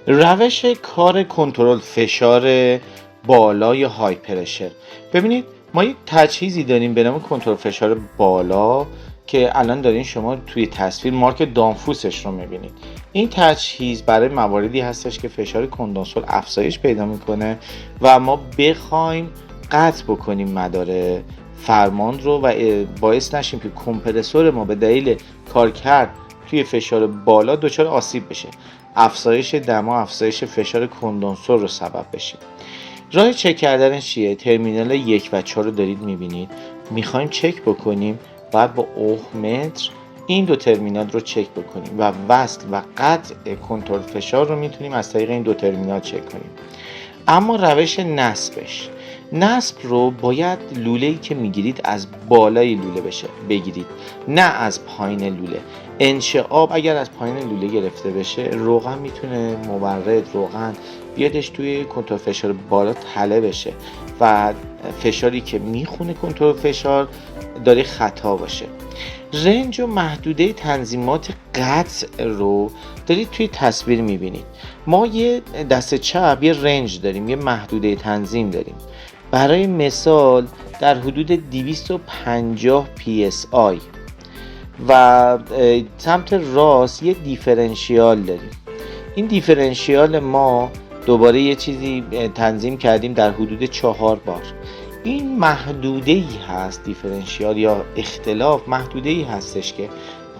روش کار کنترل فشار بالا یا های پرشر. ببینید ما یک تجهیزی داریم به نام کنترل فشار بالا که الان دارین شما توی تصویر مارک دانفوسش رو میبینید. این تجهیز برای مواردی هستش که فشار کندنسول افزایش پیدا میکنه و ما بخوایم قطع بکنیم مدار فرمان رو و باعث نشیم که کمپرسور ما به دلیل کارکرد توی فشار بالا دچار آسیب بشه، افزایش دما، افزایش فشار کندنسور رو سبب بشه. راه چک کردنش چیه؟ ترمینال 1 و 4 رو دارید میبینید. میخوایم چک بکنیم، باید با اوهمتر این دو ترمینال رو چک بکنیم و وصل و قطع کنترل فشار رو میتونیم از طریق این دو ترمینال چک کنیم. اما روش نصب رو باید لوله‌ای که میگیرید از بالای لوله بگیرید، نه از پایین لوله. انشعاب اگر از پایین لوله گرفته بشه، روغن میتونه روغن بیادش توی کنترل فشار بالا تله بشه و فشاری که میخونه کنترل فشار داره خطا باشه. رنج و محدوده تنظیمات قطع رو دارید توی تصویر میبینید. ما یه دست چپ یه رنج داریم، یه محدوده تنظیم داریم. برای مثال در حدود 250 PSI و سمت راست یه دیفرنشیال داریم. این دیفرنشیال ما دوباره یه چیزی تنظیم کردیم در حدود 4 بار. این محدوده‌ای هست، دیفرنشیال یا اختلاف محدوده‌ای هستش که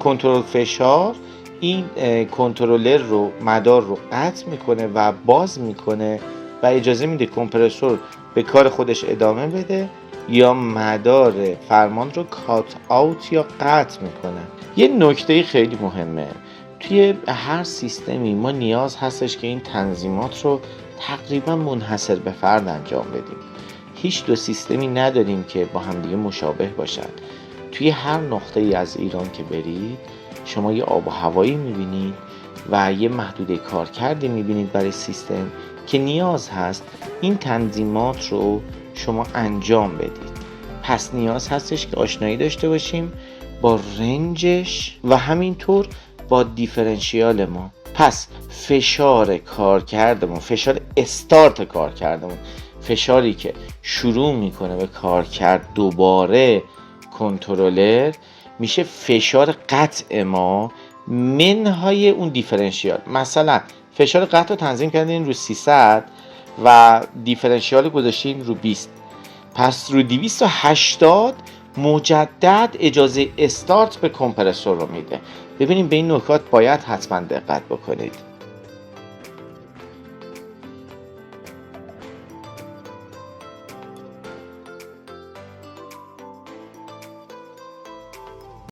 کنترل فشار این کنترلر رو مدار رو قطع میکنه و باز میکنه و اجازه میده کمپرسور به کار خودش ادامه بده یا مدار فرمان رو کات آوت یا قطع میکنه. یه نکته خیلی مهمه، توی هر سیستمی ما نیاز هستش که این تنظیمات رو تقریبا منحصر به فرد انجام بدیم. هیچ دو سیستمی نداریم که با همدیگه مشابه باشن. توی هر نقطه ای از ایران که برید شما یه آب و هوایی میبینید و یه محدوده کارکردی میبینید برای سیستم که نیاز هست این تنظیمات رو شما انجام بدید. پس نیاز هستش که آشنایی داشته باشیم با رنجش و همینطور با دیفرنشیال ما. پس فشار کارکردمون، فشار استارت کارکردمون، فشاری که شروع میکنه به کارکرد دوباره کنترلر، میشه فشار قطع ما منهای اون دیفرنشیال. مثلا فشار قطع رو تنظیم کردین رو 300 و دیفرنشیال گذاشتین رو 20، پس رو 280 مجدد اجازه استارت به کمپرسور رو میده. ببینیم به این نکات باید حتما دقت بکنید.